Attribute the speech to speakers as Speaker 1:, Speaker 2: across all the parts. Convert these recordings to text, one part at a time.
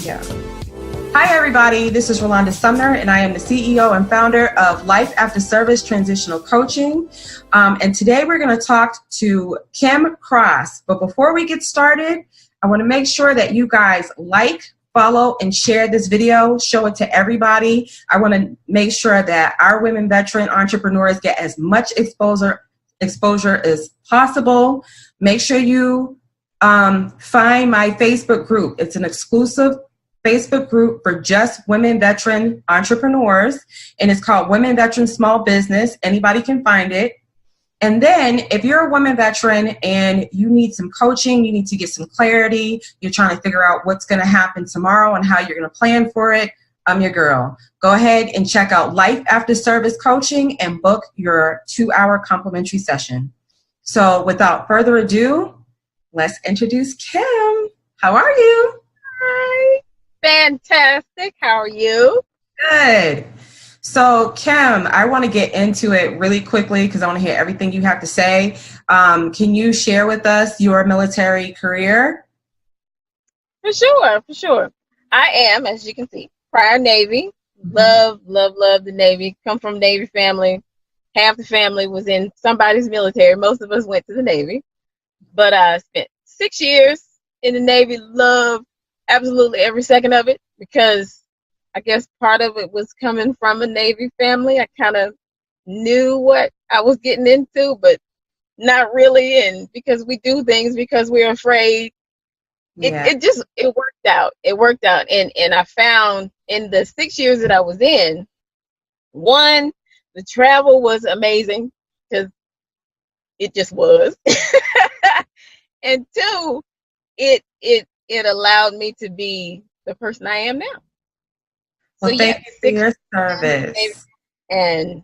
Speaker 1: Yeah. Hi, everybody. This is Rolande Sumner, and I am the CEO and founder of Life After Service Transitional Coaching. And today we're going to talk to Kim Cross. But before we get started, I want to make sure that you guys like, follow, and share this video. Show it to everybody. I want to make sure that our women veteran entrepreneurs get as much exposure as possible. Make sure you find my Facebook group. It's an exclusive Facebook group for just women veteran entrepreneurs, and it's called Women Veteran Small Business. Anybody can find it. And then if you're a women veteran and you need some coaching, you need to get some clarity, you're trying to figure out what's going to happen tomorrow and how you're going to plan for it, I'm your girl. Go ahead and check out Life After Service Coaching and book your 2-hour complimentary session. So without further ado, let's introduce Kim. How are you?
Speaker 2: Hi. Fantastic. How are you?
Speaker 1: Good. So, Kim, I want to get into it really quickly because I want to hear everything you have to say. Can you share with us your military career?
Speaker 2: For sure. I am, as you can see, prior Navy. Love the Navy. Come from Navy family. Half the family was in somebody's military. Most of us went to the Navy. But I spent 6 years in the Navy. Loved absolutely every second of it because I guess part of it was coming from a Navy family. I kind of knew what I was getting into, but not really. And because we do things because we're afraid, it worked out. It worked out. And I found in the 6 years that I was in, one, the travel was amazing because it just was. And two, it allowed me to be the person I am now.
Speaker 1: Well, so thank you for your service.
Speaker 2: And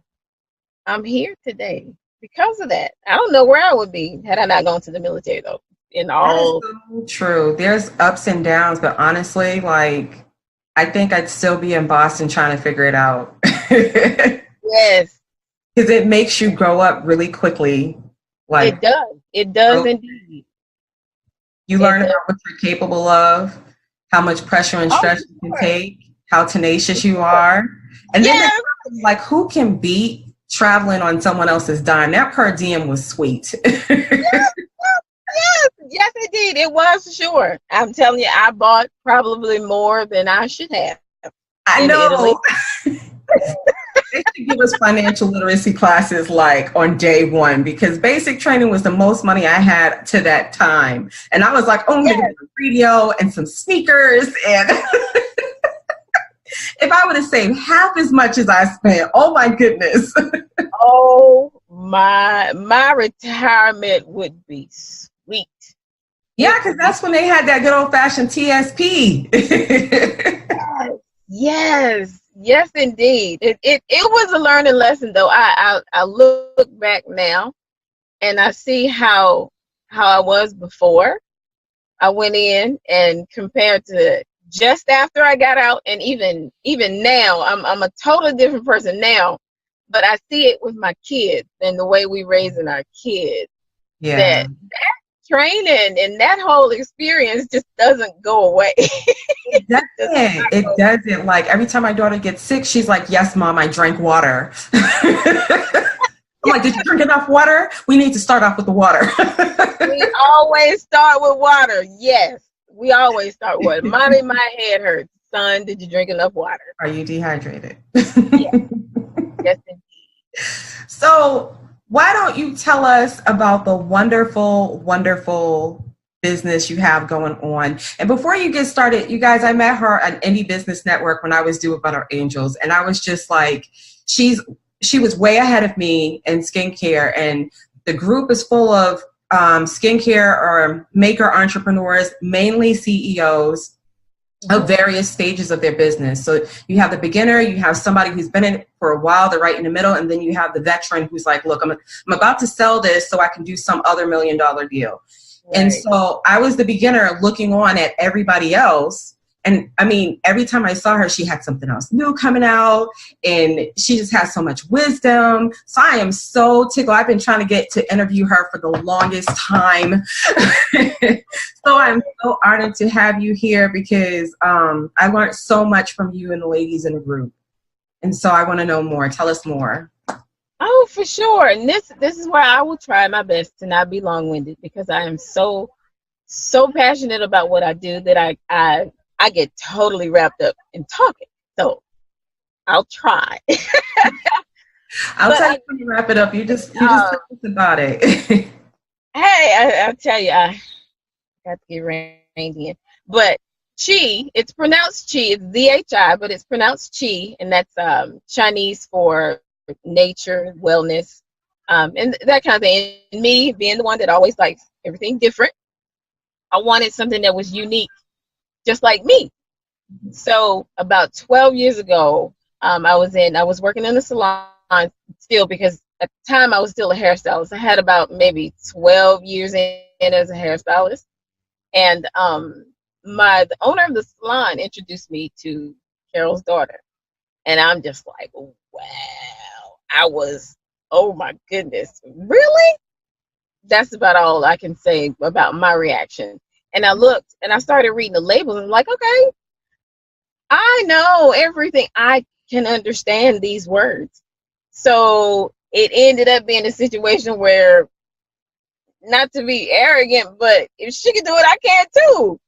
Speaker 2: I'm here today because of that. I don't know where I would be had I not gone to the military, though.
Speaker 1: That is so true. There's ups and downs, but honestly, like, I think I'd still be in Boston trying to figure it out.
Speaker 2: Yes.
Speaker 1: Because it makes you grow up really quickly. Like,
Speaker 2: it does. It does indeed.
Speaker 1: You learn about what you're capable of, how much pressure and stress you can take, how tenacious you are. And then like, who can beat traveling on someone else's dime? That per diem was sweet.
Speaker 2: Yes, indeed. It was, sure. I'm telling you, I bought probably more than I should have.
Speaker 1: I know. They should give us financial literacy classes like on day one, because basic training was the most money I had to that time. And I was like, oh, I'm going to get a radio and some sneakers. And if I would have saved half as much as I spent, oh my goodness.
Speaker 2: Oh, my retirement would be sweet.
Speaker 1: Yeah, because that's when they had that good old fashioned TSP.
Speaker 2: Yes, indeed. It was a learning lesson, though. I look back now, and I see how I was before I went in, and compared to just after I got out, and even now, I'm a totally different person now. But I see it with my kids and the way we raising our kids.
Speaker 1: Yeah.
Speaker 2: That training and that whole experience just doesn't go away.
Speaker 1: It doesn't. Like, every time my daughter gets sick, she's like, yes, Mom, I drank water. I'm like, did you drink enough water? We need to start off with the water.
Speaker 2: We always start with water. Yes, we always start with water. Mommy, my head hurts. Son, did you drink enough water?
Speaker 1: Are you dehydrated?
Speaker 2: Yes, indeed.
Speaker 1: So why don't you tell us about the wonderful business you have going on? And before you get started, you guys, I met her at Indie Business Network when I was due about our angels. And I was just like, she was way ahead of me in skincare. And the group is full of skincare or maker entrepreneurs, mainly CEOs of various stages of their business. So you have the beginner, you have somebody who's been in it for a while, they're right in the middle, and then you have the veteran who's like, look, I'm about to sell this so I can do some other $1 million deal. Right. And so I was the beginner looking on at everybody else And I mean, every time I saw her, she had something else new coming out, and she just has so much wisdom. So I am so tickled. I've been trying to get to interview her for the longest time. So I'm so honored to have you here because I learned so much from you and the ladies in the group. And so I want to know more. Tell us more.
Speaker 2: Oh, for sure. And this is where I will try my best to not be long-winded, because I am so passionate about what I do that I get totally wrapped up in talking. So I'll try.
Speaker 1: I'll tell you when you wrap it up. You just tell us about it.
Speaker 2: Hey, I'll tell you, I got to get reined in. But Chi, it's pronounced Chi. It's Z-H-I, but it's pronounced Chi, and that's Chinese for nature, wellness, and that kind of thing. And me, being the one that always likes everything different, I wanted something that was unique, just like me. So about 12 years ago, I was working in a salon still, because at the time I was still a hairstylist. I had about maybe 12 years in as a hairstylist. And the owner of the salon introduced me to Carol's daughter. And I'm just like, wow. Oh my goodness, really? That's about all I can say about my reaction. And I looked and I started reading the labels, and I'm like, okay, I know everything. I can understand these words. So it ended up being a situation where, not to be arrogant, but if she can do it, I can too.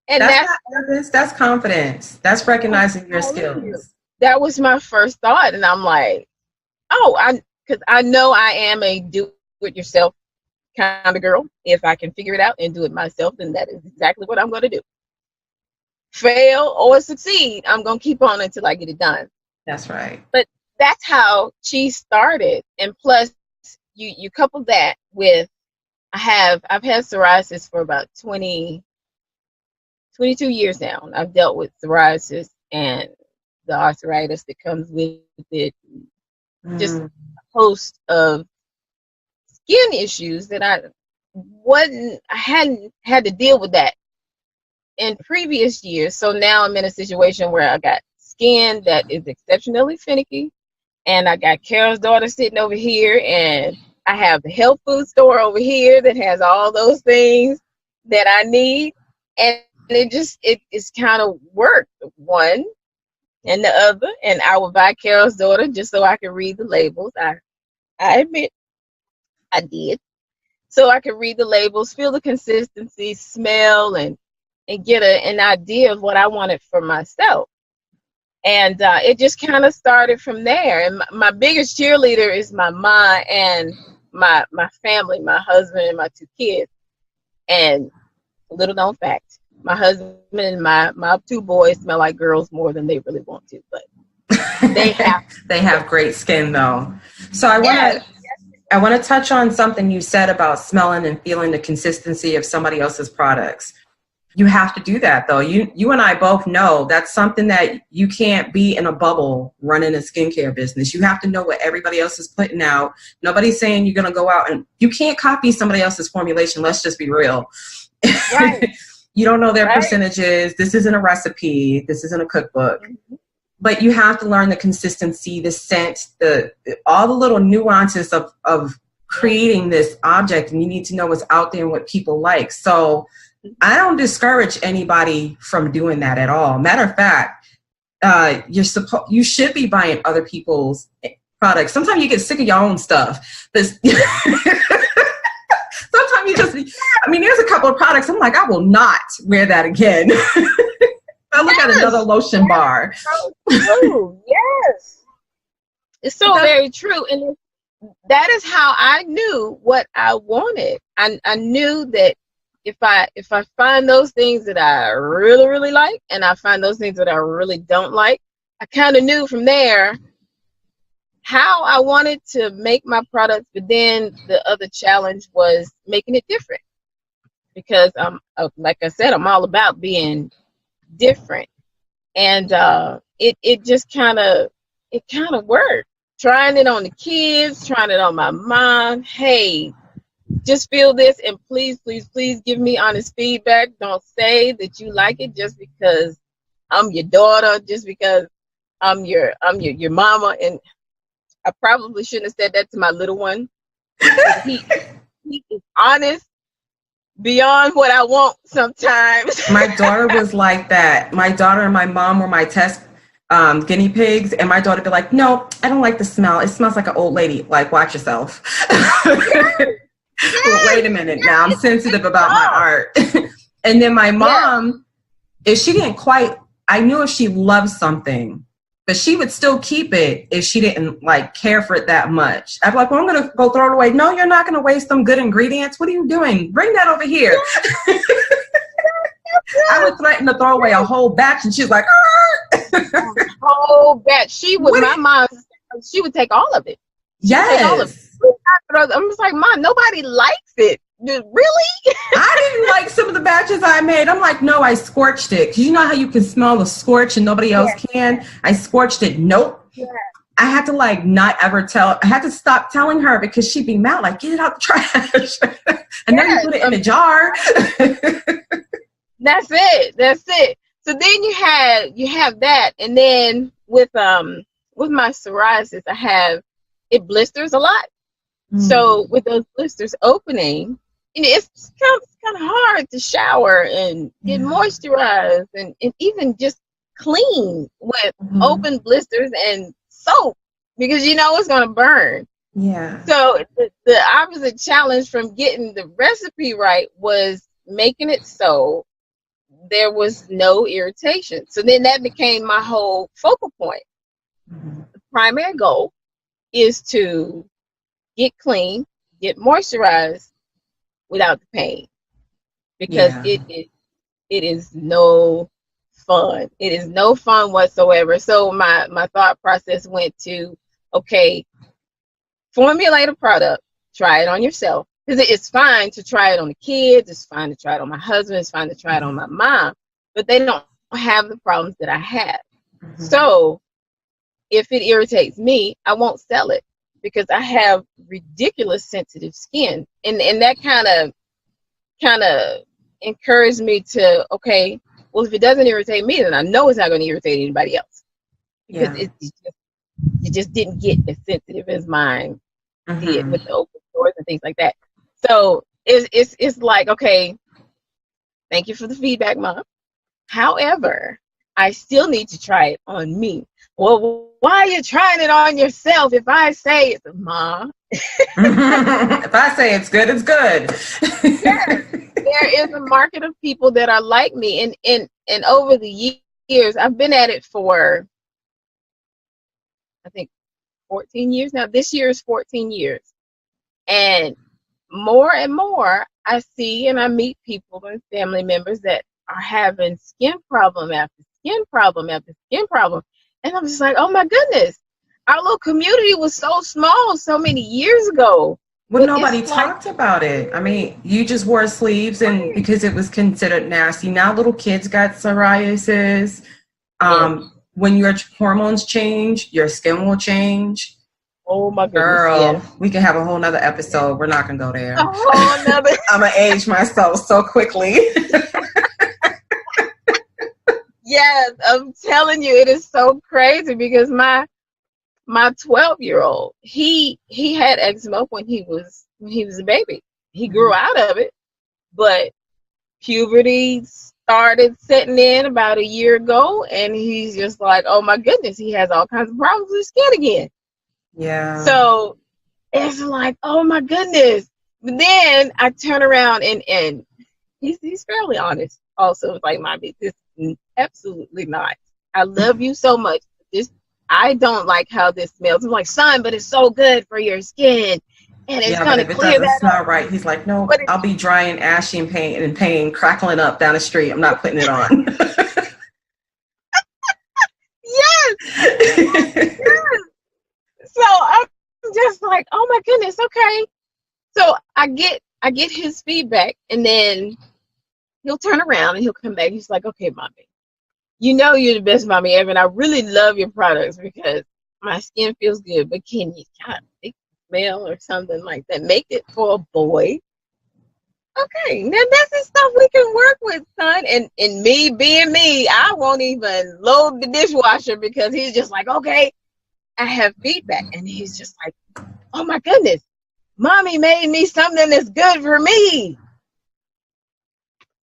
Speaker 2: And
Speaker 1: that's not arrogance, that's confidence. That's recognizing your skills.
Speaker 2: That was my first thought. And I'm like, because I know I am a do-it-yourself kind of girl. If I can figure it out and do it myself, then that is exactly what I'm going to do. Fail or succeed, I'm going to keep on until I get it done.
Speaker 1: That's right.
Speaker 2: But that's how she started. And plus, you couple that with, I've had psoriasis for about 22 years now. I've dealt with psoriasis and the arthritis that comes with it. Just a host of skin issues that I hadn't had to deal with that in previous years. So now I'm in a situation where I got skin that is exceptionally finicky, and I got Carol's daughter sitting over here, and I have the health food store over here that has all those things that I need. And it's kind of worked, one and the other. And I would buy Carol's daughter just so I could read the labels. I admit I did. So I could read the labels, feel the consistency, smell, and get an idea of what I wanted for myself. And it just kind of started from there. And my biggest cheerleader is my mom and my family, my husband and my 2 kids. And a little known fact, my husband and my 2 boys smell like girls more than they really want to, but they have
Speaker 1: great skin though. So I want to touch on something you said about smelling and feeling the consistency of somebody else's products. You have to do that though. You and I both know that's something that you can't be in a bubble running a skincare business. You have to know what everybody else is putting out. Nobody's saying you're going to go out and you can't copy somebody else's formulation. Let's just be real. Right. You don't know their percentages. This isn't a recipe. This isn't a cookbook. Mm-hmm. But you have to learn the consistency, the scent, all the little nuances of creating this object, and you need to know what's out there and what people like. So I don't discourage anybody from doing that at all. Matter of fact, you should be buying other people's products. Sometimes you get sick of your own stuff. But sometimes there's a couple of products I'm like, I will not wear that again. I look at another lotion bar.
Speaker 2: So true. Yes. It's so very true. And that is how I knew what I wanted. I knew that if I find those things that I really, really like, and I find those things that I really don't like, I kind of knew from there how I wanted to make my products. But then the other challenge was making it different, because like I said, I'm all about being different. And it just kind of worked. Trying it on the kids, trying it on my mom. Hey, just feel this, and please, please, please give me honest feedback. Don't say that you like it just because I'm your daughter just because I'm your mama. And I probably shouldn't have said that to my little one. He is honest beyond what I want sometimes.
Speaker 1: My daughter was like that. My daughter and my mom were my test guinea pigs, and my daughter would be like, no, I don't like the smell. It smells like an old lady. Like, watch yourself. Well, wait a minute now. I'm sensitive about my art. And then my mom, if she didn't quite, I knew if she loved something, but she would still keep it if she didn't like care for it that much. I'd be like, well, I'm going to go throw it away. No, you're not going to waste some good ingredients. What are you doing? Bring that over here. I would threaten to throw away a whole batch, and she's like,
Speaker 2: a whole batch. She would take all of it.
Speaker 1: Yes.
Speaker 2: I'm just like, Mom, nobody likes it. Really?
Speaker 1: I didn't like some of the batches I made. I'm like, no, I scorched it. Because you know how you can smell the scorch and nobody else can? I scorched it. Nope. Yeah. I had to like not ever tell. I had to stop telling her because she'd be mad, like, get it out the trash. And then you put it in a jar.
Speaker 2: That's it. So then you have that. And then with my psoriasis, it blisters a lot. So with those blisters opening, it's kind of hard to shower and get moisturized and even just clean with open blisters and soap because you know it's going to burn.
Speaker 1: Yeah.
Speaker 2: So the opposite challenge from getting the recipe right was making it so there was no irritation. So then that became my whole focal point. The primary goal is to get clean, get moisturized without the pain, because it is no fun. It is no fun whatsoever. So my thought process went to, okay, formulate a product, try it on yourself, because it's fine to try it on the kids, it's fine to try it on my husband, it's fine to try it on my mom, but they don't have the problems that I have. So if it irritates me, I won't sell it, because I have ridiculous sensitive skin. And that kind of encouraged me to, okay, well, if it doesn't irritate me, then I know it's not going to irritate anybody else. Because it just didn't get as sensitive as mine did with the open doors and things like that. So it's like, okay, thank you for the feedback, Mom. However, I still need to try it on me. Well, why are you trying it on yourself? If I say it's Mom.
Speaker 1: If I say it's good, it's good.
Speaker 2: Yes, there is a market of people that are like me. And over the years, I've been at it for, I think, 14 years now. This year is 14 years. And more, I see and I meet people and family members that are having skin problem after skin problem after skin problem. And I'm just like, oh my goodness, our little community was so small so many years ago.
Speaker 1: Well, nobody talked about it. I mean, you just wore sleeves and because it was considered nasty. Now little kids got psoriasis. When your hormones change, your skin will change.
Speaker 2: Oh my goodness.
Speaker 1: Girl, we can have a whole nother episode. We're not going to go there.
Speaker 2: A whole nother.
Speaker 1: I'm going to age myself so quickly.
Speaker 2: Yes, I'm telling you, it is so crazy because my 12-year-old, he had eczema when he was a baby. He grew out of it, but puberty started setting in about a year ago, and he's just like, oh my goodness, he has all kinds of problems with his skin again. Yeah. So it's like, oh my goodness. But then I turn around and he's fairly honest. Also, it's like, Mommy, this is absolutely not. I love you so much. I don't like how this smells. I'm like, son, but it's so good for your skin. And it's going to clear that up. It's not
Speaker 1: right. He's like, no, I'll be dry and ashy and pain, crackling up down the street. I'm not putting it on.
Speaker 2: Yes. Yes. So I'm just like, oh my goodness, okay. So I get his feedback, and then he'll turn around and he'll come back. He's like, okay, Mommy, you know you're the best mommy ever, and I really love your products because my skin feels good, but can you kind of make the smell or something like that? Make it for a boy. okay, now that's the stuff we can work with, son. And me being me, I won't even load the dishwasher because he's just like, okay, I have feedback. And he's just like, oh my goodness, mommy made me something that's good for me.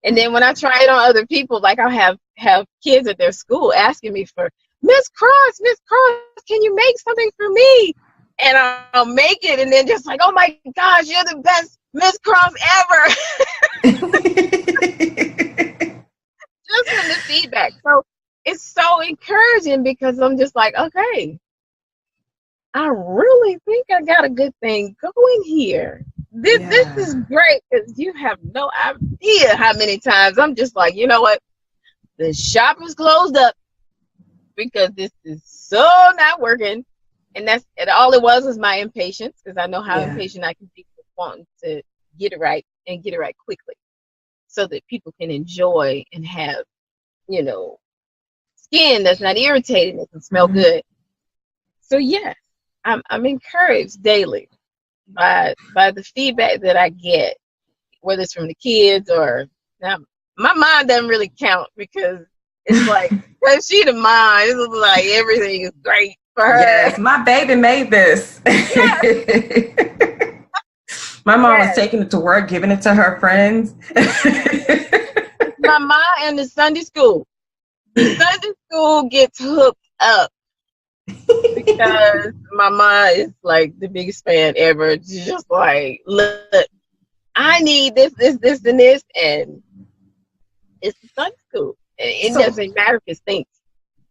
Speaker 2: And then when I try it on other people, like I'll have kids at their school asking me for, Miss Cross, can you make something for me? And I'll make it and then just like, oh my gosh, you're the best Miss Cross ever. Just from the feedback. So it's so encouraging because I'm just like, okay, I really think I got a good thing going here. This is great because you have no idea how many times I'm just like, you know what? The shop is closed up because this is so not working. And all it was my impatience, because I know how impatient I can be with wanting to get it right and get it right quickly so that people can enjoy and have, skin that's not irritating, that can smell good. So yes, I'm encouraged daily by the feedback that I get, whether it's from the kids or now. My mom doesn't really count because it's like, well, she the mom. It's like everything is great for her.
Speaker 1: Yes, my baby made this. Yes. My mom was taking it to work, giving it to her friends.
Speaker 2: My mom and the Sunday school. The Sunday school gets hooked up because my mom is like the biggest fan ever. She's just like, look, I need this, and this, and it's the Sunday school. It doesn't matter if it's things.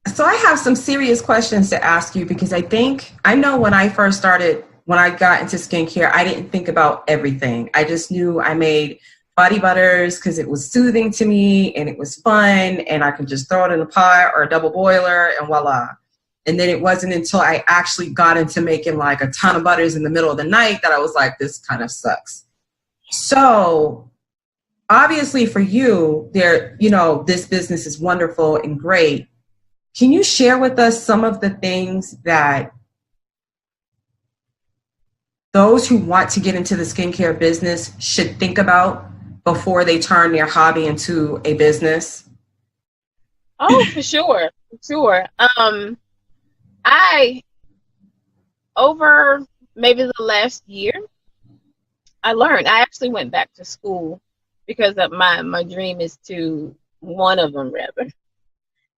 Speaker 1: So I have some serious questions to ask you because I know when I first started, when I got into skincare, I didn't think about everything. I just knew I made body butters because it was soothing to me and it was fun and I could just throw it in a pot or a double boiler and voila. And then it wasn't until I actually got into making like a ton of butters in the middle of the night that I was like, this kind of sucks. So obviously for you, this business is wonderful and great. Can you share with us some of the things that those who want to get into the skincare business should think about before they turn their hobby into a business?
Speaker 2: Oh, for sure. Over maybe the last year, I actually went back to school because of my dream is one of them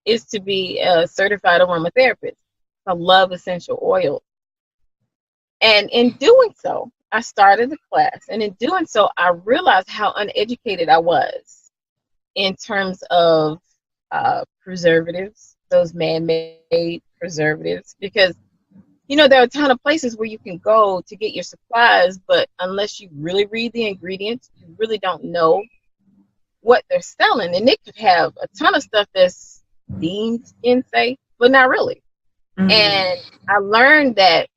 Speaker 2: is to be a certified aromatherapist. I love essential oils. And in doing so, I started the class. And in doing so, I realized how uneducated I was in terms of preservatives, those man-made preservatives. Because, there are a ton of places where you can go to get your supplies, but unless you really read the ingredients, you really don't know what they're selling. And they could have a ton of stuff that's deemed skin safe, but not really. Mm-hmm. And I learned that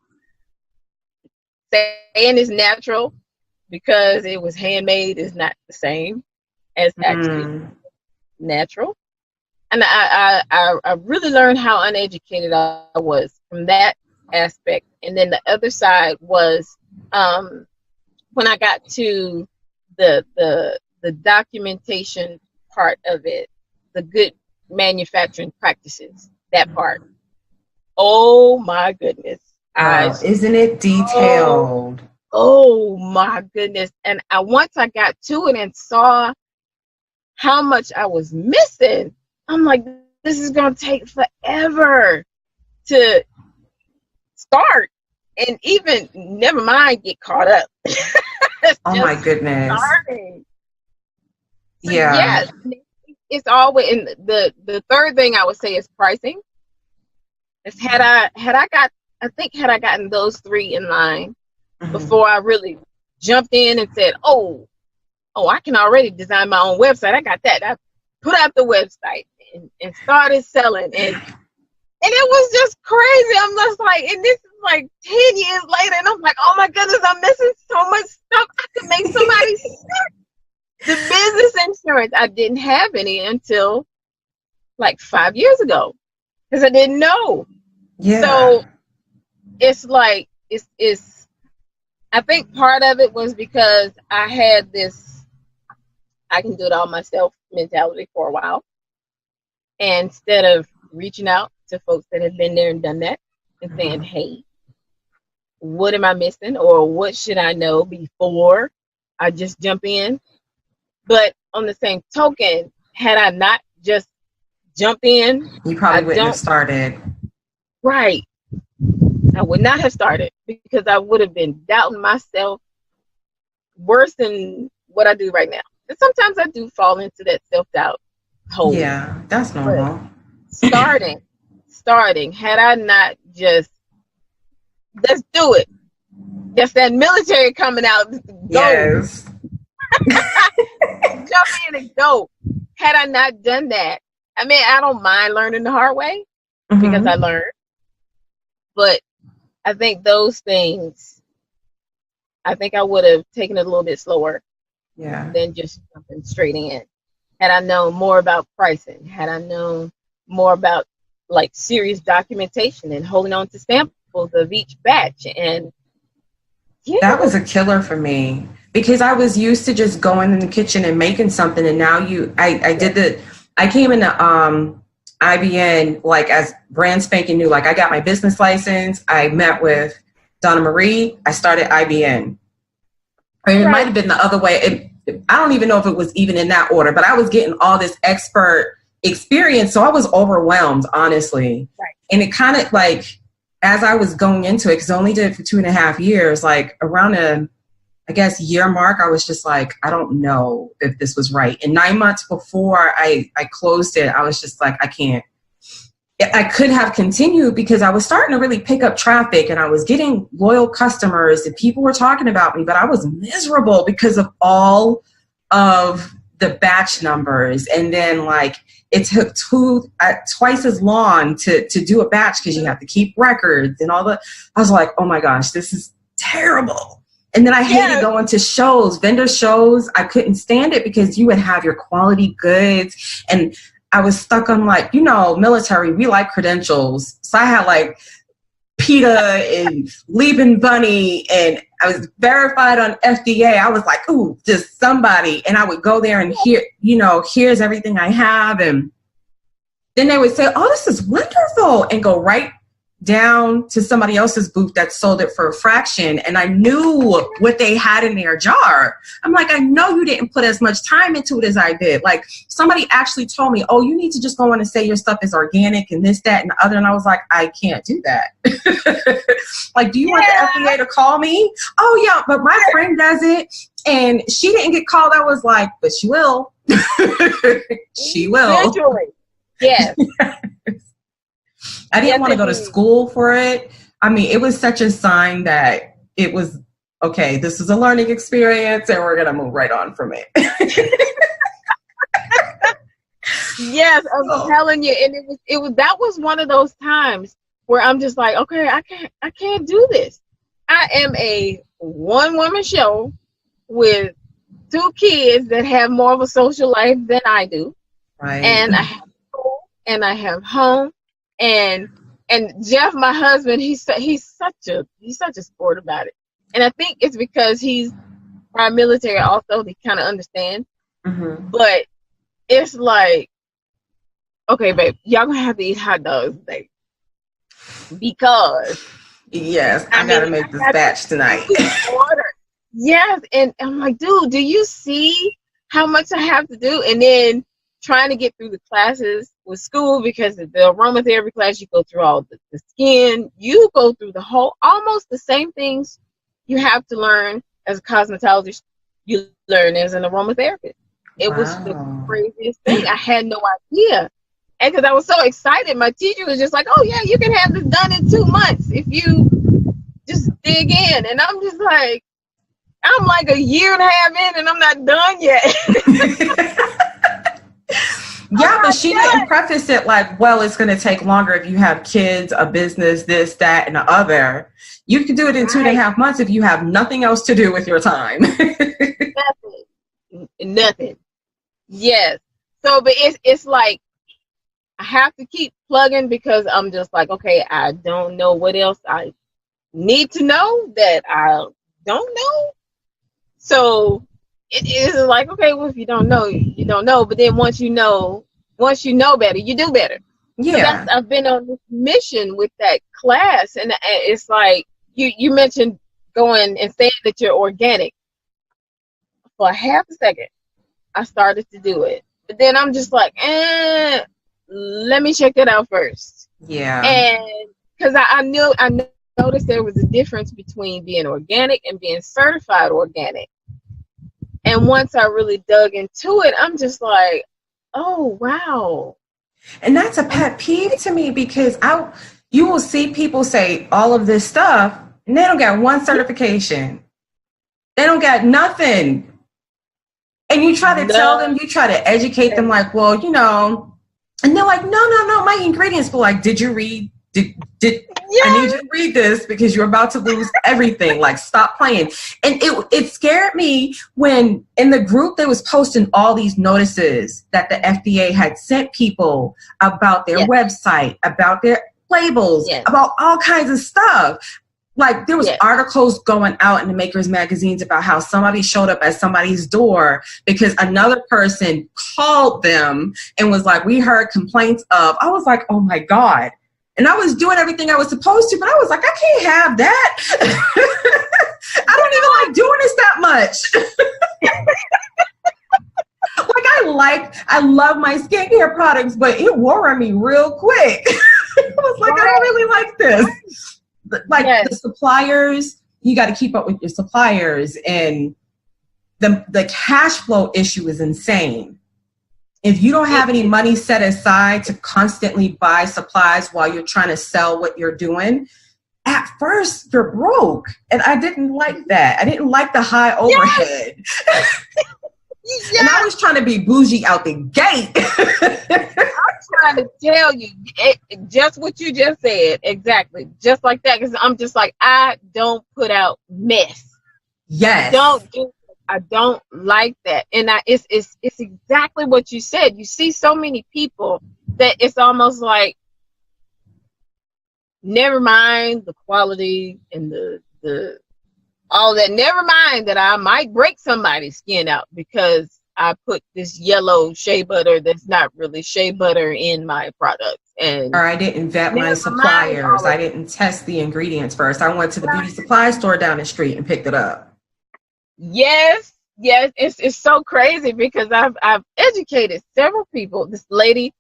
Speaker 2: saying it's natural because it was handmade is not the same as actually natural. And I really learned how uneducated I was from that aspect. And then the other side was when I got to the documentation part of it, the good manufacturing practices, that part. Oh my goodness.
Speaker 1: Isn't it detailed?
Speaker 2: Oh my goodness. And once I got to it and saw how much I was missing, I'm like, this is going to take forever to start. And even, never mind, get caught up.
Speaker 1: Oh my goodness.
Speaker 2: Starting. So
Speaker 1: yeah.
Speaker 2: Yes, it's always, and the third thing I would say is pricing. Is had I gotten those three in line before I really jumped in and said, oh, I can already design my own website. I got that. I put out the website and started selling. And it was just crazy. I'm just like, and this is like 10 years later. And I'm like, oh my goodness, I'm missing so much stuff. I could make somebody sick. The business insurance, I didn't have any until like 5 years ago because I didn't know.
Speaker 1: Yeah.
Speaker 2: So it's like, I think part of it was because I had this I can do it all myself mentality for a while. And instead of reaching out to folks that have been there and done that and saying, hey, what am I missing? Or what should I know before I just jump in? But on the same token, had I not just jumped in,
Speaker 1: you probably wouldn't have started.
Speaker 2: Right. I would not have started because I would have been doubting myself worse than what I do right now. And sometimes I do fall into that self-doubt hole.
Speaker 1: Yeah, that's normal.
Speaker 2: But starting, had I not just, let's do it. Just that military coming out. Go.
Speaker 1: Yes.
Speaker 2: Jump in and go. Had I not done that, I mean, I don't mind learning the hard way because I learned. But I think those things, I think I would have taken it a little bit slower than just jumping straight in. Had I known more about pricing, had I known more about like serious documentation and holding on to samples of each batch. And
Speaker 1: that was a killer for me because I was used to just going in the kitchen and making something. And now I came into IBN like as brand spanking new. Like I got my business license. I met with Donna Marie. I started IBN. I mean, it might have been the other way. I don't even know if it was even in that order, but I was getting all this expert experience. So I was overwhelmed, honestly. Right. And it kind of like, as I was going into it, because I only did it for 2.5 years, like around year mark, I was just like, I don't know if this was right. And 9 months before I closed it, I was just like, I can't. I could have continued because I was starting to really pick up traffic and I was getting loyal customers and people were talking about me, but I was miserable because of all of the batch numbers. And then like it took twice as long to do a batch because you have to keep records and all that. I was like, oh my gosh, this is terrible. And then I hated going to shows, vendor shows. I couldn't stand it because you would have your quality goods and I was stuck on like, military, we like credentials. So I had like PETA and Leaping Bunny and I was verified on FDA. I was like, ooh, just somebody. And I would go there and here's everything I have. And then they would say, oh, this is wonderful. And go right down to somebody else's booth that sold it for a fraction. And I knew what they had in their jar. I'm like, I know you didn't put as much time into it as I did. Like somebody actually told me, oh, you need to just go in and say your stuff is organic and this, that, and the other. And I was like, I can't do that. Like, do you want the FDA to call me? Oh yeah, but my friend does it. And she didn't get called. I was like, but she will. She will.
Speaker 2: Eventually. Yes.
Speaker 1: I didn't want to go to school for it. I mean, it was such a sign that it was, okay, this is a learning experience and we're going to move right on from it.
Speaker 2: Yes, I'm telling you. And that was one of those times where I'm just like, okay, I can't do this. I am a one-woman show with 2 kids that have more of a social life than I do.
Speaker 1: Right.
Speaker 2: And I have school and I have home. And Jeff, my husband, he's such a sport about it. And I think it's because he's our military also, he kind of understands. Mm-hmm. But it's like, okay, babe, y'all gonna have to eat hot dogs today. Because
Speaker 1: yes, I gotta make this batch tonight.
Speaker 2: Yes, and I'm like, dude, do you see how much I have to do? And then trying to get through the classes with school, because the aromatherapy class, you go through all the skin, you go through the whole, almost the same things you have to learn as a cosmetologist, you learn as an aromatherapist. It was the craziest thing. I had no idea. And because I was so excited, my teacher was just like, oh yeah, you can have this done in 2 months if you just dig in. And I'm just like, I'm like 1.5 years in and I'm not done yet.
Speaker 1: Yeah, but she didn't preface it like, well, it's going to take longer if you have kids, a business, this, that, and the other. You can do it in 2.5 months if you have nothing else to do with your time.
Speaker 2: Nothing. Yes. So, but it's like, I have to keep plugging because I'm just like, okay, I don't know what else I need to know that I don't know. So it is like, okay, well, if you don't know, you don't know. But then once you know better, you do better. So
Speaker 1: Yeah.
Speaker 2: I've been on this mission with that class, and it's like you mentioned going and saying that you're organic. For a half a second, I started to do it, but then I'm just like, let me check it out first.
Speaker 1: Yeah.
Speaker 2: And because I noticed there was a difference between being organic and being certified organic. And once I really dug into it, I'm just like, oh wow.
Speaker 1: And that's a pet peeve to me, because you will see people say all of this stuff and they don't get one certification. They don't get nothing. And you try to tell them, you try to educate them like, well, you know, and they're like, no, my ingredients. But like, did you read? I need you to read this because you're about to lose everything. Like, stop playing. And it scared me when in the group they was posting all these notices that the FDA had sent people about their website, about their labels, about all kinds of stuff. Like, there was articles going out in the Makers magazines about how somebody showed up at somebody's door because another person called them and was like, we heard complaints of. I was like, oh my God. And I was doing everything I was supposed to, but I was like, I can't have that. I don't even like doing this that much. Like, I love my skincare products, but it wore on me real quick. I was like, I don't really like this. Like, the suppliers, you got to keep up with your suppliers, and the cash flow issue is insane. If you don't have any money set aside to constantly buy supplies while you're trying to sell what you're doing, at first you're broke. And I didn't like that. I didn't like the high overhead. And I was trying to be bougie out the gate.
Speaker 2: I'm trying to tell you just what you just said. Exactly. Just like that. Because I'm just like, I don't put out mess.
Speaker 1: Yes.
Speaker 2: I don't like that. And it's exactly what you said. You see so many people that it's almost like, never mind the quality and the all that. Never mind that I might break somebody's skin out because I put this yellow shea butter that's not really shea butter in my products. Or
Speaker 1: I didn't vet my suppliers. I didn't test the ingredients first. I went to the beauty supply store down the street and picked it up. Yes,
Speaker 2: it's so crazy because I've educated several people. This lady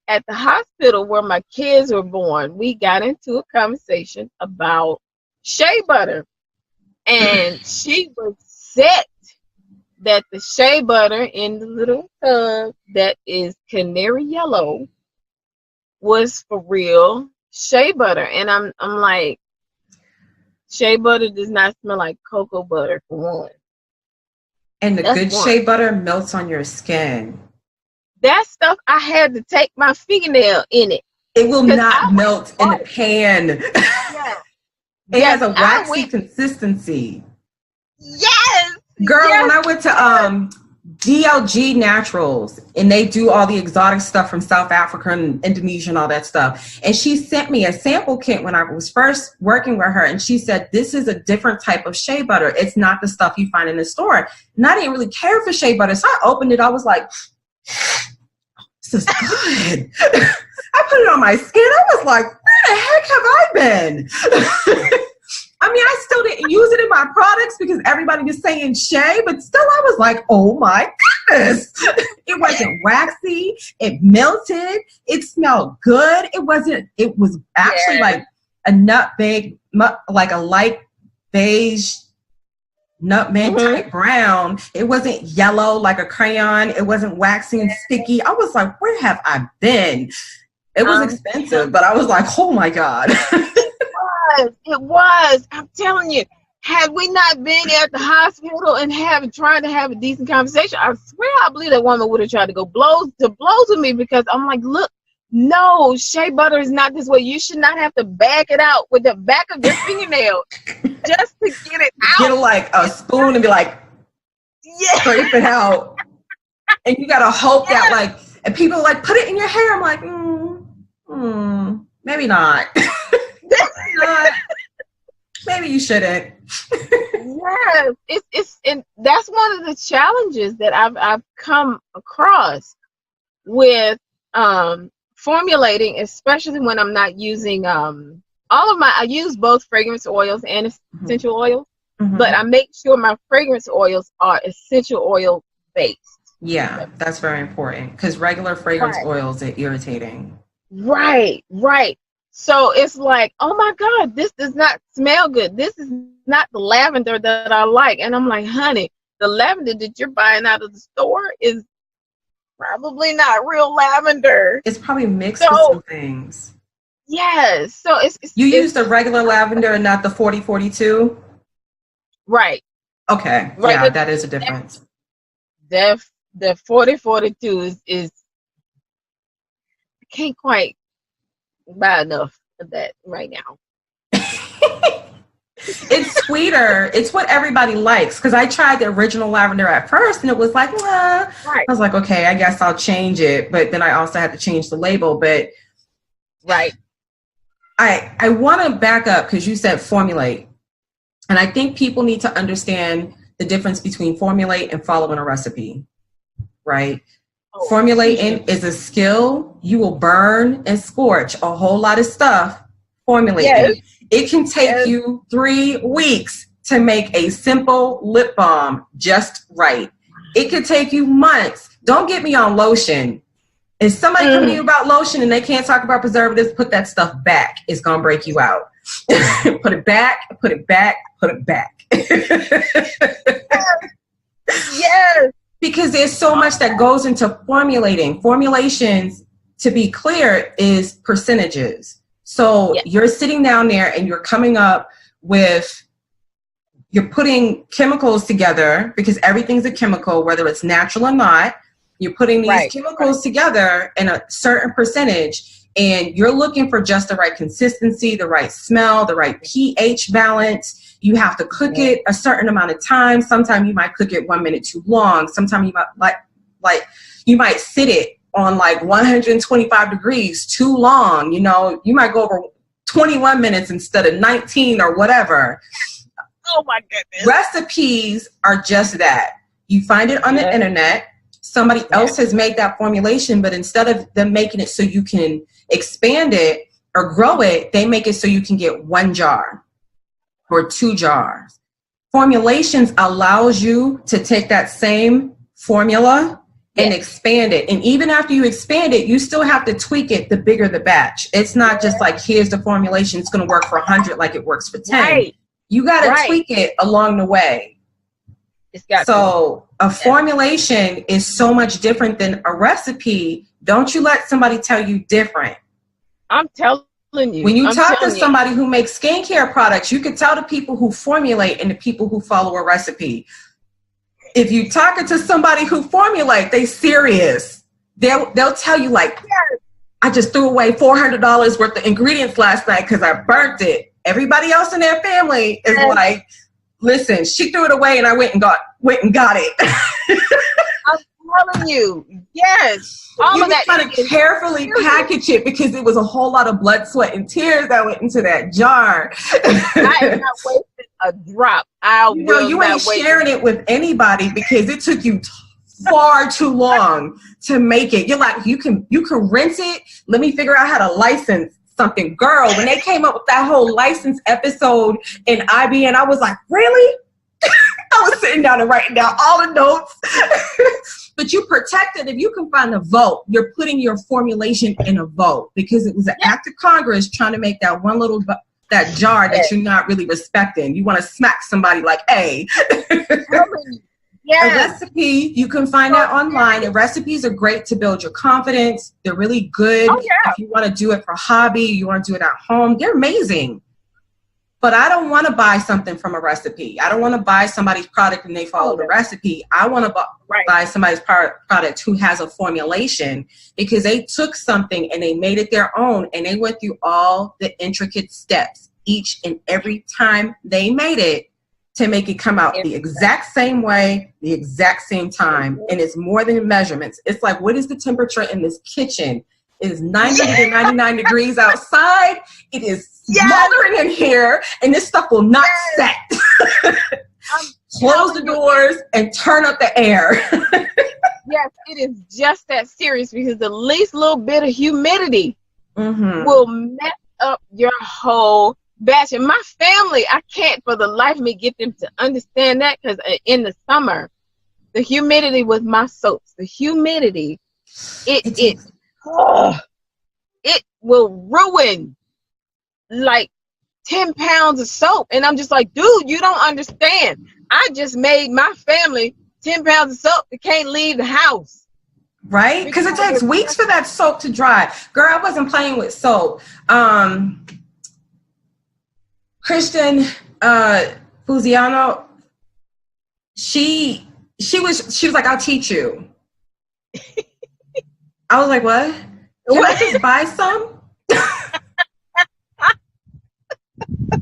Speaker 2: at the hospital where my kids were born, we got into a conversation about shea butter, and she was set that the shea butter in the little tub that is canary yellow was for real shea butter. And I'm like, shea butter does not smell like cocoa butter, for one.
Speaker 1: And that's good shea butter melts on your skin.
Speaker 2: That stuff, I had to take my fingernail in it.
Speaker 1: It will not melt in the pan. It has a waxy consistency.
Speaker 2: Yes.
Speaker 1: Girl, when I went to DLG Naturals, and they do all the exotic stuff from South Africa and Indonesia and all that stuff. And she sent me a sample kit when I was first working with her. And she said, this is a different type of shea butter. It's not the stuff you find in the store. And I didn't really care for shea butter. So I opened it. I was like, this is good. I put it on my skin. I was like, where the heck have I been? I mean, I still didn't use it in my products because everybody was saying shea, but still I was like, oh my goodness. It wasn't waxy. It melted. It smelled good. It was actually like a nutmeg, like a light beige nutmeg type brown. It wasn't yellow like a crayon. It wasn't waxy and sticky. I was like, where have I been? It was expensive, but I was like, oh my God.
Speaker 2: It was. I'm telling you, had we not been at the hospital and trying to have a decent conversation, I swear I believe that woman would have tried to go blows with me, because I'm like, look, no, shea butter is not this way. You should not have to back it out with the back of your fingernail just to get it out.
Speaker 1: Get like a spoon and be like, scrape it out. And you gotta hope that like, and people like, put it in your hair. I'm like, maybe not. Maybe you shouldn't.
Speaker 2: Yes, it's and that's one of the challenges that I've come across with formulating, especially when I'm not using I use both fragrance oils and essential oils, but I make sure my fragrance oils are essential oil based.
Speaker 1: Yeah, that's very important because regular fragrance oils are irritating.
Speaker 2: Right. So it's like, oh my God, this does not smell good. This is not the lavender that I like. And I'm like, honey, the lavender that you're buying out of the store is probably not real lavender.
Speaker 1: It's probably mixed with some things.
Speaker 2: Yes. So it's
Speaker 1: you use the regular lavender and not the 4042?
Speaker 2: Right.
Speaker 1: Okay. Right. Yeah, that is a difference.
Speaker 2: The 4042 is I can't quite buy enough of that right now.
Speaker 1: It's sweeter. It's what everybody likes. Because I tried the original lavender at first and it was like, I was like, okay, I guess I'll change it. But then I also had to change the label. But I want to back up because you said formulate. And I think people need to understand the difference between formulate and following a recipe, right? Formulating is a skill. You will burn and scorch a whole lot of stuff formulating. Yes. It can take you 3 weeks to make a simple lip balm just right. It could take you months. Don't get me on lotion. If somebody come to you about lotion and they can't talk about preservatives, put that stuff back. It's going to break you out. Put it back, put it back, put it back.
Speaker 2: Yes.
Speaker 1: Because there's so much that goes into formulating. Formulations, to be clear, is percentages. So you're sitting down there and you're coming up with, you're putting chemicals together because everything's a chemical, whether it's natural or not. You're putting these chemicals together in a certain percentage and you're looking for just the right consistency, the right smell, the right pH balance. You have to cook it a certain amount of time. Sometimes you might cook it 1 minute too long. Sometimes you might like you might sit it on like 125 degrees too long. You know, you might go over 21 minutes instead of 19 or whatever.
Speaker 2: Oh my goodness.
Speaker 1: Recipes are just that. You find it on the internet. Somebody else has made that formulation, but instead of them making it so you can expand it or grow it, they make it so you can get 1 jar or 2 jars. Formulations allows you to take that same formula and expand it. And even after you expand it, you still have to tweak it the bigger the batch. It's not just like, here's the formulation, it's going to work for 100 like it works for 10. You got to tweak it along the way. A formulation is so much different than a recipe. Don't you let somebody tell you different.
Speaker 2: I'm telling you.
Speaker 1: When you talk to somebody who makes skincare products, you can tell the people who formulate and the people who follow a recipe. If you talking to somebody who formulate, they serious. They'll tell you like, I just threw away $400 worth of ingredients last night because I burnt it. Everybody else in their family is like, listen, she threw it away and I went and got it.
Speaker 2: I'm telling you, yes.
Speaker 1: All of that. You got to carefully package it because it was a whole lot of blood, sweat, and tears that went into that jar.
Speaker 2: I am not wasting a drop.
Speaker 1: You ain't sharing it with anybody because it took you far too long to make it. You're like, you can rinse it. Let me figure out how to license something. Girl, when they came up with that whole license episode in IBN, I was like, really? I was sitting down and writing down all the notes. But you protect it. If you can find a vote, you're putting your formulation in a vote because it was an act of Congress trying to make that one little that jar that you're not really respecting. You want to smack somebody like, hey. A recipe, you can find that online. And recipes are great to build your confidence. They're really good. If you want to do it for hobby, you want to do it at home, they're amazing. But I don't want to buy something from a recipe. I don't want to buy somebody's product and they follow the recipe. I want to buy somebody's product who has a formulation because they took something and they made it their own and they went through all the intricate steps each and every time they made it to make it come out the exact same way, the exact same time. And it's more than measurements. It's like, what is the temperature in this kitchen? It is 999 degrees outside. It is smoldering in here, and this stuff will not set. Close the doors and turn up the air.
Speaker 2: Yes, it is just that serious, because the least little bit of humidity will mess up your whole batch. And my family, I can't for the life of me get them to understand that, because in the summer, the humidity with my soaps, the humidity, it will ruin like 10 pounds of soap. And I'm just like, dude, you don't understand. I just made my family 10 pounds of soap that can't leave the house.
Speaker 1: Right? Because it takes weeks for that soap to dry. Girl, I wasn't playing with soap. Kristen Fuziano, she was like, I'll teach you. I was like, what? Can I just buy some?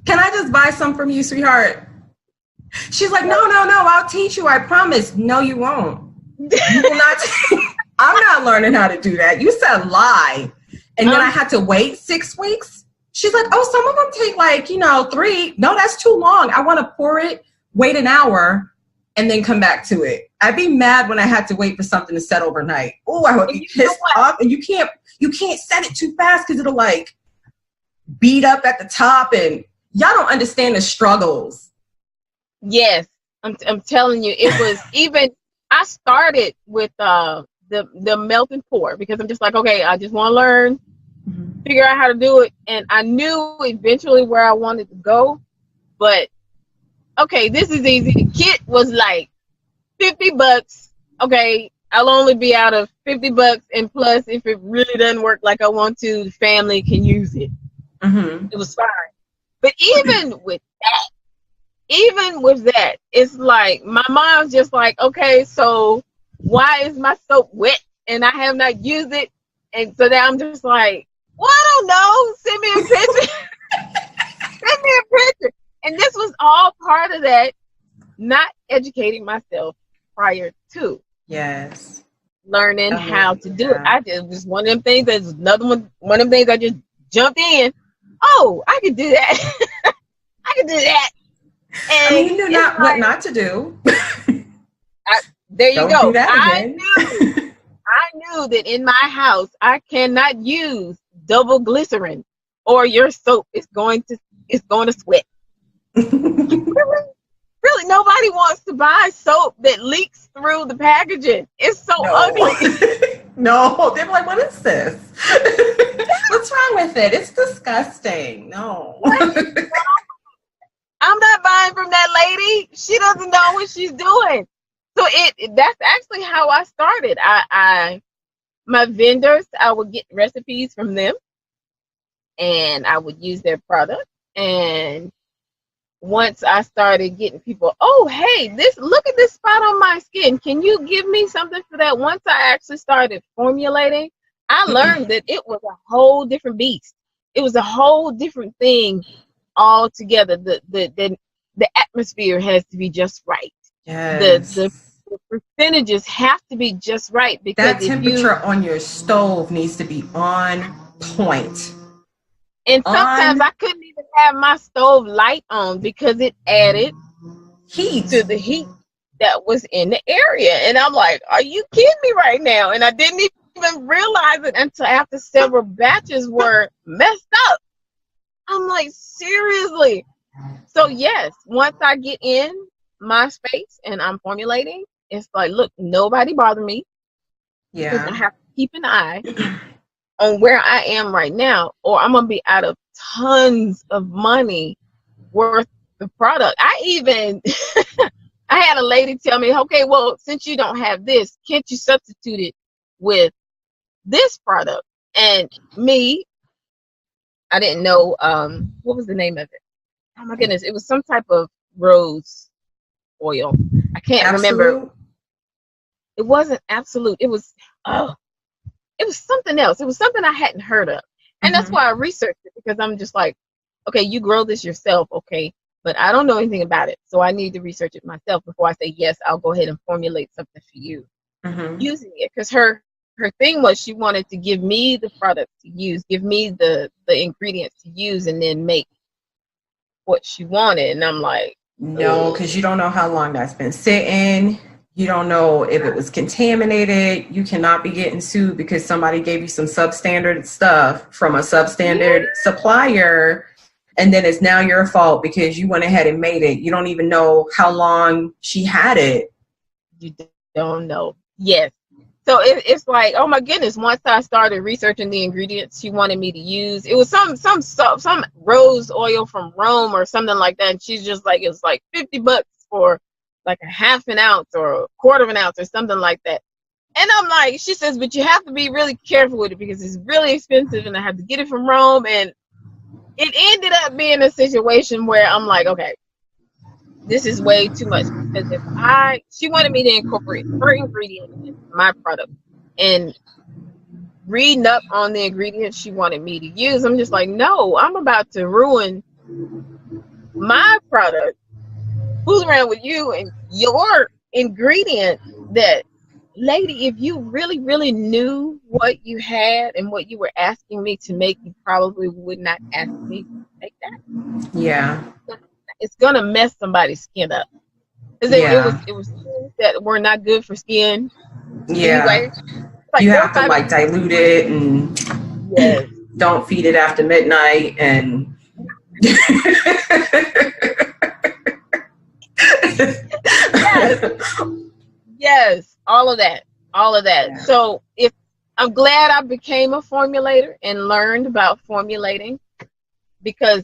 Speaker 1: Can I just buy some from you, sweetheart? She's like, no, I'll teach you, I promise. No, you won't. You will not. I'm not learning how to do that. You said lie. And then I had to wait 6 weeks. She's like, oh, some of them take like, 3. No, that's too long. I want to pour it, wait an hour, and then come back to it. I'd be mad when I had to wait for something to set overnight. Oh, I would be pissed off. And you can't set it too fast because it'll like beat up at the top, and y'all don't understand the struggles.
Speaker 2: Yes, I'm telling you, it was even. I started with the melt and pour, because I'm just like, okay, I just want to learn, figure out how to do it, and I knew eventually where I wanted to go. But okay, this is easy. The kit was like $50. Okay, I'll only be out of $50, and plus, if it really doesn't work like I want to, the family can use it. It was fine. But even with that, it's like my mom's just like, okay, so why is my soap wet and I have not used it? And so now I'm just like, well, I don't know. Send me a picture. Send me a picture. And this was all part of that, not educating myself prior to.
Speaker 1: Yes.
Speaker 2: Learning how to do it. It was one of them things. That's another one of them things I just jumped in. Oh, I could do that. I could do that. And
Speaker 1: you knew what not to do.
Speaker 2: There you go.
Speaker 1: Do that again.
Speaker 2: I knew that in my house I cannot use double glycerin, or your soap is going to sweat. Really, nobody wants to buy soap that leaks through the packaging. It's so ugly.
Speaker 1: No, they're like, what is this? What's wrong with it? It's disgusting. No.
Speaker 2: I'm not buying from that lady. She doesn't know what she's doing. So that's actually how I started. My vendors, I would get recipes from them, and I would use their product. And once I started getting people, oh, hey, look at this spot on my skin. Can you give me something for that? Once I actually started formulating, I learned that it was a whole different beast. It was a whole different thing altogether. The atmosphere has to be just right.
Speaker 1: Yes.
Speaker 2: The percentages have to be just right, because
Speaker 1: that temperature on your stove needs to be on point.
Speaker 2: And sometimes I couldn't even have my stove light on because it added
Speaker 1: heat
Speaker 2: to the heat that was in the area. And I'm like, are you kidding me right now? And I didn't even realize it until after several batches were messed up. I'm like, seriously? So yes, once I get in my space and I'm formulating, it's like, look, nobody bother me.
Speaker 1: Yeah.
Speaker 2: Because I have to keep an eye on where I am right now, or I'm gonna be out of tons of money worth of product. I even I had a lady tell me, okay, well, since you don't have this, can't you substitute it with this product? And me, I didn't know what was the name of it. Oh my goodness, it was some type of rose oil. I can't remember. It wasn't Absolute. It was something else. It was something I hadn't heard of. And that's why I researched it, because I'm just like, okay, you grow this yourself, okay, but I don't know anything about it. So I need to research it myself before I say, yes, I'll go ahead and formulate something for you using it. Because her her thing was she wanted to give me the product to use, give me the ingredients to use, and then make what she wanted. And I'm like,
Speaker 1: no, because you don't know how long that's been sitting. You don't know if it was contaminated. You cannot be getting sued because somebody gave you some substandard stuff from a substandard supplier, and then it's now your fault because you went ahead and made it. You don't even know how long she had it.
Speaker 2: You don't know. Yes. So it's like, oh my goodness. Once I started researching the ingredients she wanted me to use, it was some rose oil from Rome or something like that. And she's just like, it was like $50 for like a half an ounce or a quarter of an ounce or something like that. And I'm like, she says, but you have to be really careful with it because it's really expensive and I have to get it from Rome. And it ended up being a situation where I'm like, okay, this is way too much, because she wanted me to incorporate her ingredients into my product, and reading up on the ingredients she wanted me to use, I'm just like, no, I'm about to ruin my product. Who's around with you and your ingredient? That lady, if you really, really knew what you had and what you were asking me to make, you probably would not ask me to make that.
Speaker 1: Yeah.
Speaker 2: It's gonna mess somebody's skin up. It was things that were not good for skin.
Speaker 1: Yeah.
Speaker 2: Anyway, like
Speaker 1: you have to like dilute it and
Speaker 2: yes.
Speaker 1: Don't feed it after midnight and
Speaker 2: yes, all of that. Yeah. So I'm glad I became a formulator and learned about formulating, because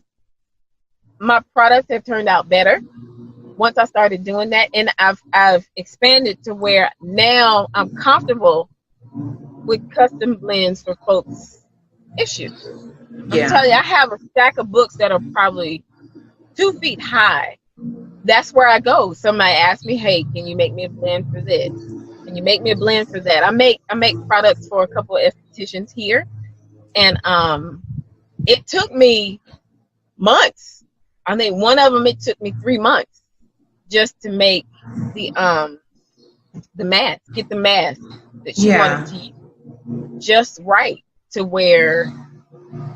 Speaker 2: my products have turned out better once I started doing that, and I've expanded to where now I'm comfortable with custom blends for folks' issues.
Speaker 1: Yeah.
Speaker 2: I'm telling you, I have a stack of books that are probably 2 feet high. That's where I go. Somebody asks me, hey, can you make me a blend for this? Can you make me a blend for that? I make products for a couple of estheticians here, and it took me months. I think one of them, it took me 3 months just to make the mask, get the mask that she wanted to use just right to where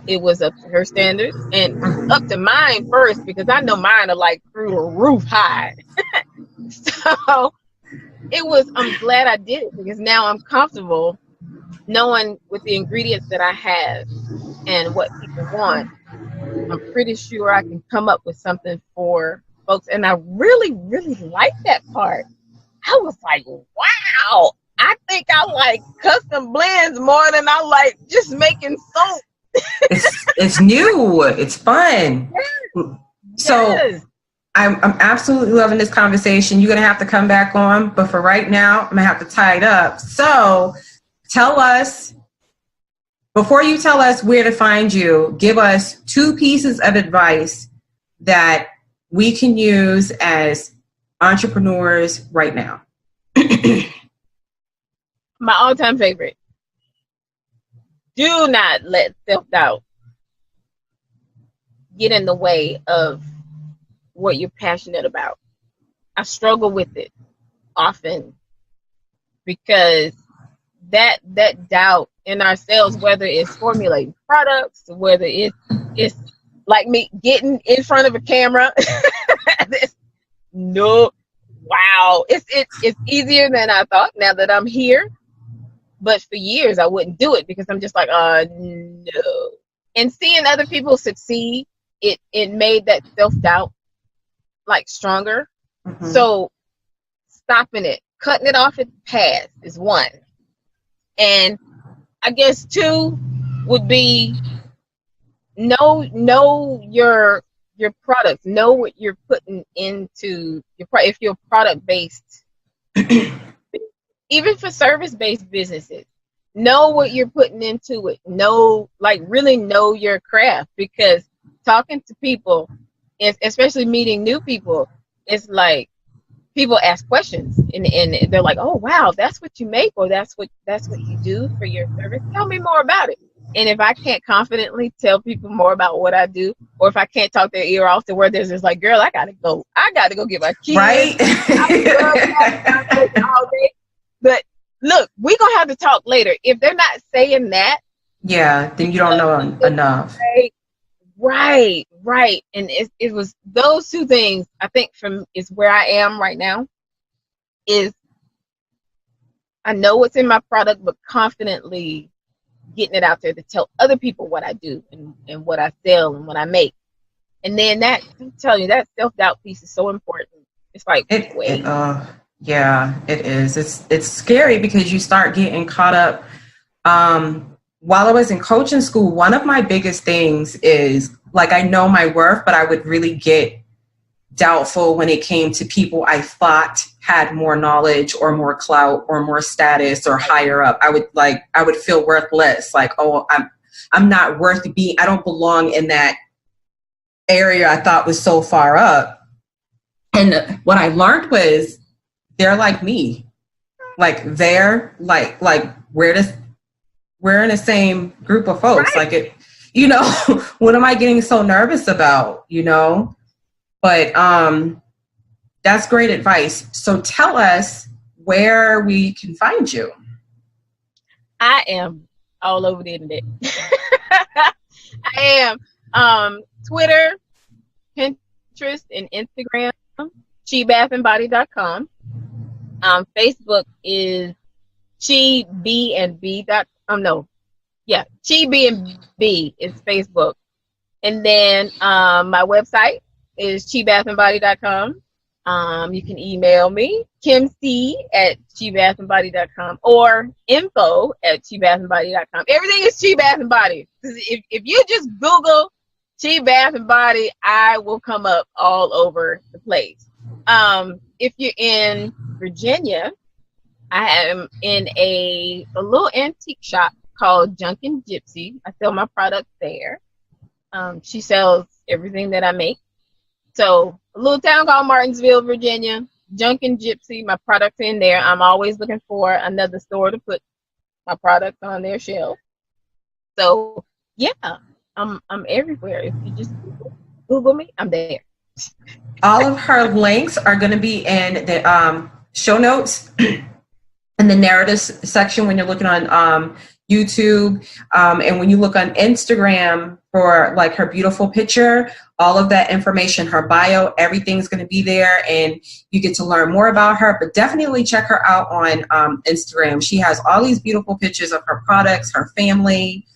Speaker 2: it was up to her standards and up to mine first, because I know mine are like through the roof high. So I'm glad I did it, because now I'm comfortable knowing with the ingredients that I have and what people want. I'm pretty sure I can come up with something for folks. And I really, really like that part. I was like, wow, I think I like custom blends more than I like just making soap.
Speaker 1: It's new. It's fun. Yes. So I'm absolutely loving this conversation. You're going to have to come back on. But for right now, I'm going to have to tie it up. So tell us, before you tell us where to find you, give us 2 pieces of advice that we can use as entrepreneurs right now.
Speaker 2: My all-time favorite. Do not let self-doubt get in the way of what you're passionate about. I struggle with it often, because that doubt in ourselves, whether it's formulating products, whether it's like me getting in front of a camera. It's easier than I thought now that I'm here. But for years I wouldn't do it because I'm just like, no. And seeing other people succeed, it made that self-doubt like stronger. Mm-hmm. So stopping it, cutting it off at the pass is 1. And I guess 2 would be know your product, know what you're putting into your product. If you're product based, even for service based businesses, know what you're putting into it. Really know your craft, because talking to people, especially meeting new people, it's like people ask questions and they're like, oh wow, that's what you make, or that's what you do for your service. Tell me more about it. And if I can't confidently tell people more about what I do, or if I can't talk their ear off to where there's just like, girl, I gotta go get my kids.
Speaker 1: Right.
Speaker 2: I love all day. But look, we're gonna have to talk later. If they're not saying that,
Speaker 1: yeah, then you don't know enough.
Speaker 2: Right. And it was those two things, I think, is where I am right now, is I know what's in my product, but confidently getting it out there to tell other people what I do and what I sell and what I make. And then I'm telling you, that self-doubt piece is so important. It's like,
Speaker 1: yeah, it is. It's scary because you start getting caught up. While I was in coaching school, one of my biggest things is, like, I know my worth, but I would really get doubtful when it came to people I thought had more knowledge or more clout or more status or higher up. I would feel worthless. Like, oh, I'm not worth being, I don't belong in that area I thought was so far up. And what I learned was they're like me. Like, they're like we're in the same group of folks. Right. Like, it, you know, what am I getting so nervous about, you know? But that's great advice. So tell us where we can find you.
Speaker 2: I am all over the internet. I am Twitter, Pinterest, and Instagram, chibathandbody.com. Facebook is chibnb. chibnb is Facebook. And then my website is chibathandbody.com. You can email me, kimc@chibathandbody.com or info@chibathandbody.com. Everything is Chi Bath and Body. If you just Google Chi Bath and Body, I will come up all over the place. If you're in Virginia, I am in a little antique shop called Junkin' Gypsy. I sell my products there. She sells everything that I make. So a little town called Martinsville, Virginia, Junkin' Gypsy, my products in there. I'm always looking for another store to put my products on their shelf. So yeah, I'm everywhere. If you just Google me, I'm there.
Speaker 1: All of her links are going to be in the show notes in the narrative section when you're looking on YouTube, and when you look on Instagram for like her beautiful picture, all of that information, her bio, everything's going to be there, and you get to learn more about her. But definitely check her out on Instagram. She has all these beautiful pictures of her products, her family.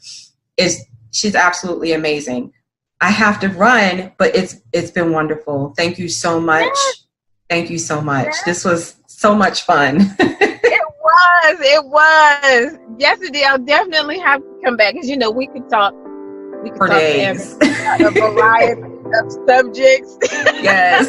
Speaker 1: She's absolutely amazing. I have to run, but it's been wonderful. Thank you so much. Yes. Thank you so much. Yes. This was so much fun.
Speaker 2: It was. Yesterday, I'll definitely have to come back, because you know we could talk
Speaker 1: for days.
Speaker 2: A variety of subjects.
Speaker 1: Yes.